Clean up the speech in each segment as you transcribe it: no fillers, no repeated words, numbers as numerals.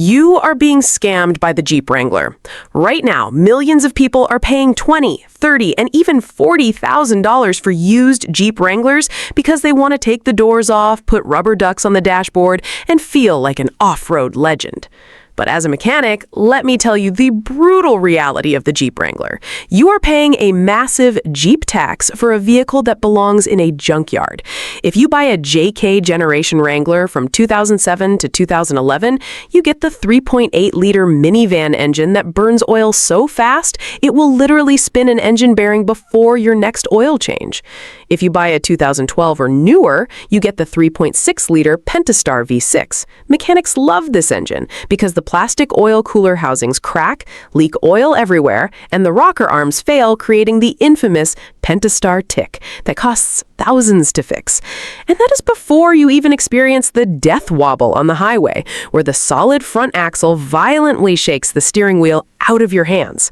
You are being scammed by the Jeep Wrangler. Right now, millions of people are paying $20, $30, and even $40,000 for used Jeep Wranglers because they want to take the doors off, put rubber ducks on the dashboard, and feel like an off-road legend. But as a mechanic, let me tell you the brutal reality of the Jeep Wrangler. You are paying a massive Jeep tax for a vehicle that belongs in a junkyard. If you buy a JK Generation Wrangler from 2007 to 2011, you get the 3.8-liter minivan engine that burns oil so fast, it will literally spin an engine bearing before your next oil change. If you buy a 2012 or newer, you get the 3.6-liter Pentastar V6. Mechanics love this engine because the plastic oil cooler housings crack, leak oil everywhere, and the rocker arms fail, creating the infamous Pentastar tick that costs thousands to fix. And that is before you even experience the death wobble on the highway, where the solid front axle violently shakes the steering wheel out of your hands.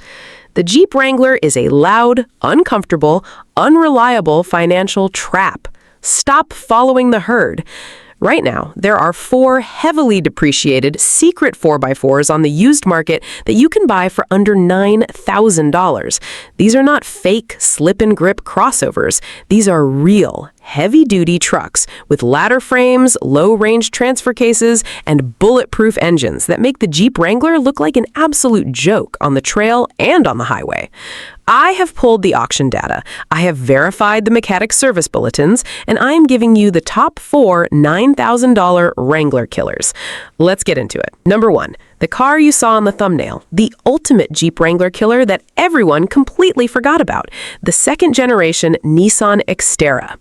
The Jeep Wrangler is a loud, uncomfortable, unreliable financial trap. Stop following the herd. Right now, there are 4 heavily depreciated secret 4x4s on the used market that you can buy for under $9,000. These are not fake slip-and-grip crossovers. These are real, heavy-duty trucks with ladder frames, low-range transfer cases, and bulletproof engines that make the Jeep Wrangler look like an absolute joke on the trail and on the highway. I have pulled the auction data, I have verified the mechanic service bulletins, and I'm giving you the top 4 $9,000 Wrangler killers. Let's get into it. Number 1. The car you saw on the thumbnail, the ultimate Jeep Wrangler killer that everyone completely forgot about, the second-generation Nissan Xterra.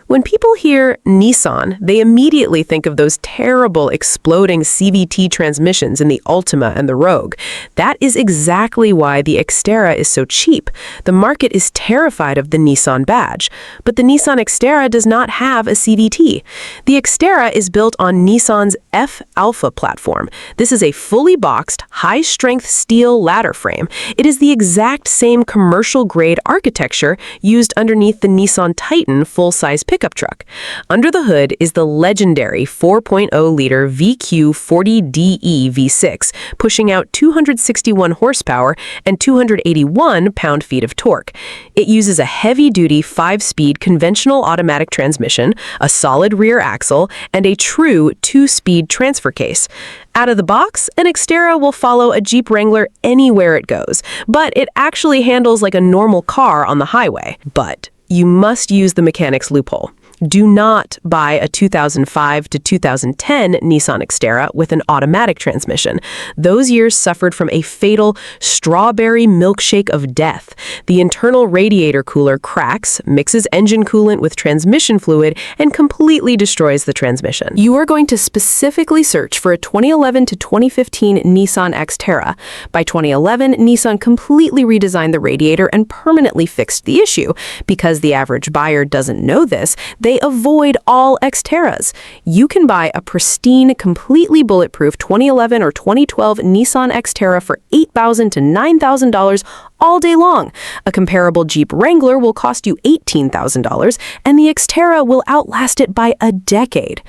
When people hear Nissan, they immediately think of those terrible exploding CVT transmissions in the Altima and the Rogue. That is exactly why the Xterra is so cheap. The market is terrified of the Nissan badge. But the Nissan Xterra does not have a CVT. The Xterra is built on Nissan's F-Alpha platform. This is a fully boxed, high-strength steel ladder frame. It is the exact same commercial-grade architecture used underneath the Nissan Titan full-size pickup truck. Under the hood is the legendary 4.0-liter VQ40DE V6, pushing out 261 horsepower and 281 pound-feet of torque. It uses a heavy-duty 5-speed conventional automatic transmission, a solid rear axle, and a true 2-speed transfer case. Out of the box, an Xterra will follow a Jeep Wrangler anywhere it goes, but it actually handles like a normal car on the highway. But you must use the mechanic's loophole. Do not buy a 2005 to 2010 Nissan Xterra with an automatic transmission. Those years suffered from a fatal strawberry milkshake of death. The internal radiator cooler cracks, mixes engine coolant with transmission fluid, and completely destroys the transmission. You are going to specifically search for a 2011 to 2015 Nissan Xterra. By 2011, Nissan completely redesigned the radiator and permanently fixed the issue. Because the average buyer doesn't know this, they avoid all Xterras. You can buy a pristine, completely bulletproof 2011 or 2012 Nissan Xterra for $8,000 to $9,000 all day long. A comparable Jeep Wrangler will cost you $18,000, and the Xterra will outlast it by a decade.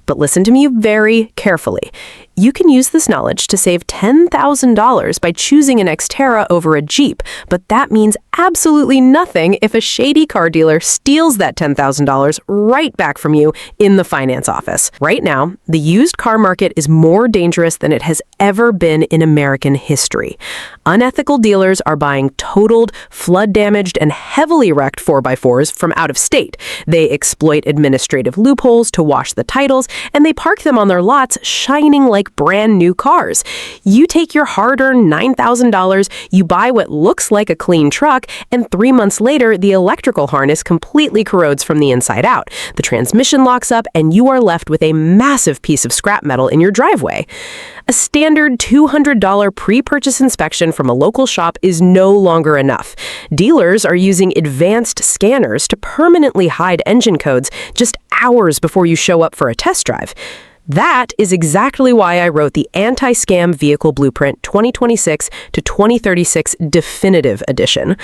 But listen to me very carefully. You can use this knowledge to save $10,000 by choosing an Xterra over a Jeep, but that means absolutely nothing if a shady car dealer steals that $10,000 right back from you in the finance office. Right now, the used car market is more dangerous than it has ever been in American history. Unethical dealers are buying totaled, flood-damaged, and heavily wrecked 4x4s from out of state. They exploit administrative loopholes to wash the titles, and they park them on their lots shining like brand new cars. You take your hard-earned $9,000, you buy what looks like a clean truck, and 3 months later, the electrical harness completely corrodes from the inside out. The transmission locks up, and you are left with a massive piece of scrap metal in your driveway. A standard $200 pre-purchase inspection from a local shop is no longer enough. Dealers are using advanced scanners to permanently hide engine codes just hours before you show up for a test drive. That is exactly why I wrote the Anti-Scam Vehicle Blueprint 2026 to 2036 Definitive Edition.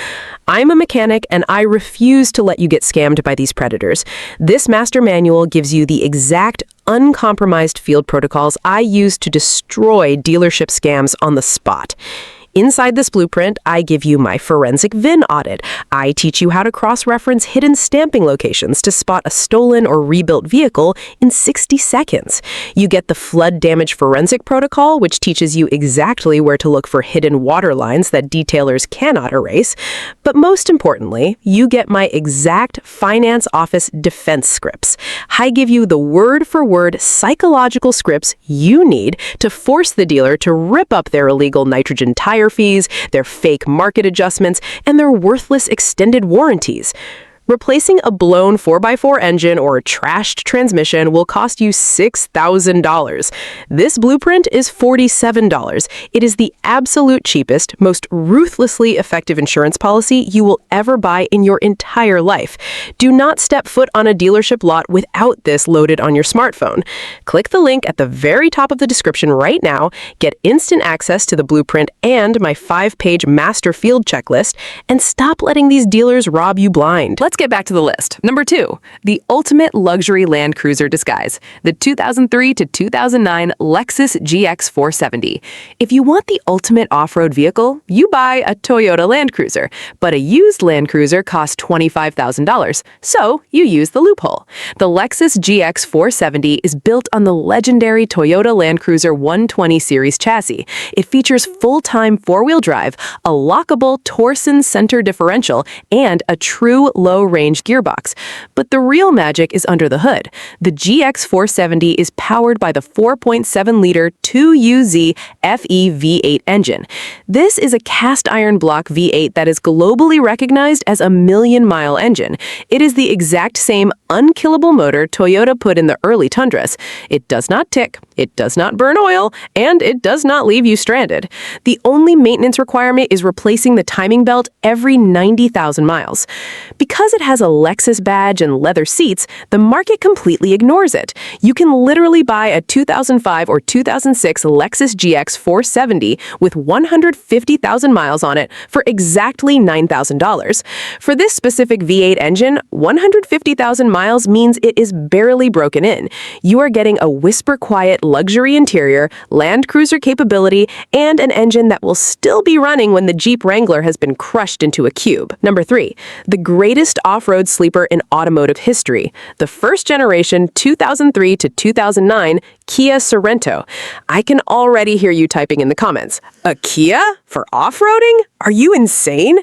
I'm a mechanic and I refuse to let you get scammed by these predators. This master manual gives you the exact uncompromised field protocols I use to destroy dealership scams on the spot. Inside this blueprint, I give you my forensic VIN audit. I teach you how to cross-reference hidden stamping locations to spot a stolen or rebuilt vehicle in 60 seconds. You get the flood damage forensic protocol, which teaches you exactly where to look for hidden water lines that detailers cannot erase. But most importantly, you get my exact finance office defense scripts. I give you the word-for-word psychological scripts you need to force the dealer to rip up their illegal nitrogen tire fees, their fake market adjustments, and their worthless extended warranties. Replacing a blown 4x4 engine or a trashed transmission will cost you $6,000. This blueprint is $47. It is the absolute cheapest, most ruthlessly effective insurance policy you will ever buy in your entire life. Do not step foot on a dealership lot without this loaded on your smartphone. Click the link at the very top of the description right now, get instant access to the blueprint and my 5-page master field checklist, and stop letting these dealers rob you blind. Let's get back to the list. Number 2, the ultimate luxury Land Cruiser disguise, the 2003 to 2009 Lexus GX 470. If you want the ultimate off-road vehicle, you buy a Toyota Land Cruiser, but a used Land Cruiser costs $25,000, so you use the loophole. The Lexus GX 470 is built on the legendary Toyota Land Cruiser 120 series chassis. It features full-time four-wheel drive, a lockable Torsen center differential, and a true low-range gearbox. But the real magic is under the hood. The GX 470 is powered by the 4.7-liter 2UZ FE V8 engine. This is a cast-iron block V8 that is globally recognized as a million-mile engine. It is the exact same unkillable motor Toyota put in the early Tundras. It does not tick, it does not burn oil, and it does not leave you stranded. The only maintenance requirement is replacing the timing belt every 90,000 miles. Because it has a Lexus badge and leather seats, the market completely ignores it. You can literally buy a 2005 or 2006 Lexus GX 470 with 150,000 miles on it for exactly $9,000. For this specific V8 engine, 150,000 miles means it is barely broken in. You are getting a whisper-quiet luxury interior, Land Cruiser capability, and an engine that will still be running when the Jeep Wrangler has been crushed into a cube. Number 3, the greatest off-road sleeper in automotive history, the first-generation 2003 to 2009 Kia Sorento. I can already hear you typing in the comments. A Kia? For off-roading? Are you insane?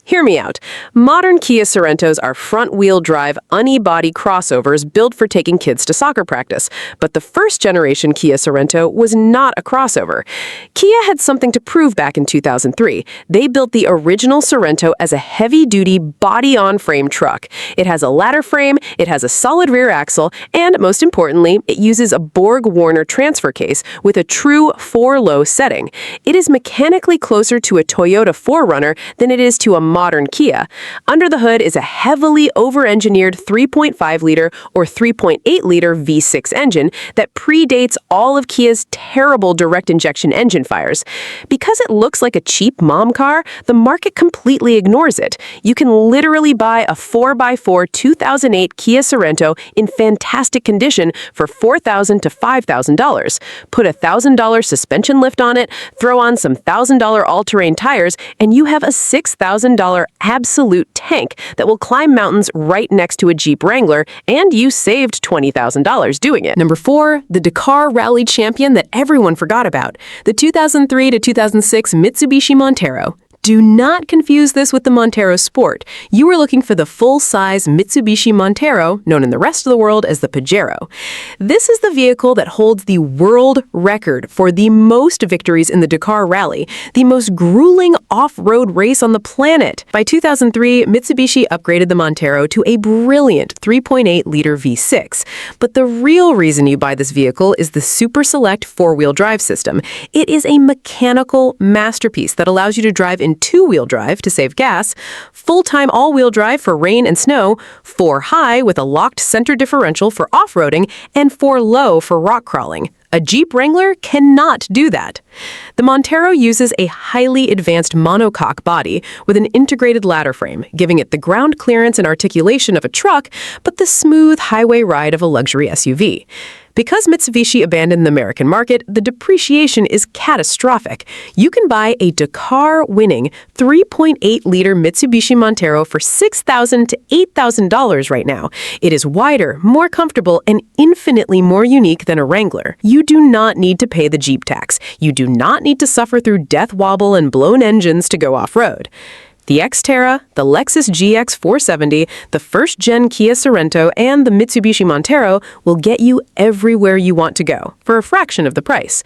Hear me out. Modern Kia Sorentos are front-wheel drive, unibody crossovers built for taking kids to soccer practice. But the first-generation Kia Sorento was not a crossover. Kia had something to prove back in 2003. They built the original Sorento as a heavy-duty, body-on-frame truck. It has a ladder frame, it has a solid rear axle, and most importantly, it uses a Borg-Warner transfer case with a true 4-low setting. It is mechanically closer to a Toyota 4Runner than it is to a modern Kia. Under the hood is a heavily over-engineered 3.5-liter or 3.8-liter V6 engine that predates all of Kia's terrible direct injection engine fires. Because it looks like a cheap mom car, the market completely ignores it. You can literally buy a 4x4 2008 Kia Sorento in fantastic condition for $4,000 to $5,000. Put a $1,000 suspension lift on it, throw on some $1,000 all-terrain tires, and you have a $6,000 absolute tank that will climb mountains right next to a Jeep Wrangler, and you saved $20,000 doing it. Number 4, the Dakar Rally champion that everyone forgot about, the 2003 to 2006 Mitsubishi Montero. Do not confuse this with the Montero Sport. You are looking for the full-size Mitsubishi Montero, known in the rest of the world as the Pajero. This is the vehicle that holds the world record for the most victories in the Dakar Rally, the most grueling off-road race on the planet. By 2003, Mitsubishi upgraded the Montero to a brilliant 3.8-liter V6. But the real reason you buy this vehicle is the Super Select four-wheel drive system. It is a mechanical masterpiece that allows you to drive in two-wheel drive to save gas, full-time all-wheel drive for rain and snow, 4 high with a locked center differential for off-roading, and 4 low for rock crawling. A Jeep Wrangler cannot do that. The Montero uses a highly advanced monocoque body with an integrated ladder frame, giving it the ground clearance and articulation of a truck, but the smooth highway ride of a luxury SUV. Because Mitsubishi abandoned the American market, the depreciation is catastrophic. You can buy a Dakar-winning 3.8-liter Mitsubishi Montero for $6,000 to $8,000 right now. It is wider, more comfortable, and infinitely more unique than a Wrangler. You do not need to pay the Jeep tax. You do not need to suffer through death wobble and blown engines to go off-road. The Xterra, the Lexus GX 470, the first-gen Kia Sorento, and the Mitsubishi Montero will get you everywhere you want to go for a fraction of the price.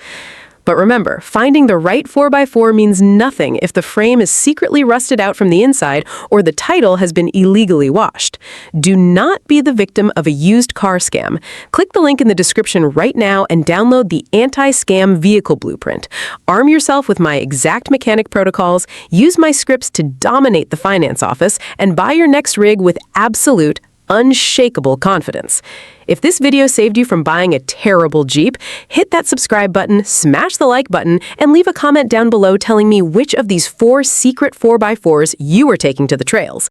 But remember, finding the right 4x4 means nothing if the frame is secretly rusted out from the inside or the title has been illegally washed. Do not be the victim of a used car scam. Click the link in the description right now and download the Anti-Scam Vehicle Blueprint. Arm yourself with my exact mechanic protocols, use my scripts to dominate the finance office, and buy your next rig with absolute, unshakable confidence. If this video saved you from buying a terrible Jeep, hit that subscribe button, smash the like button, and leave a comment down below telling me which of these 4 secret 4x4s you are taking to the trails.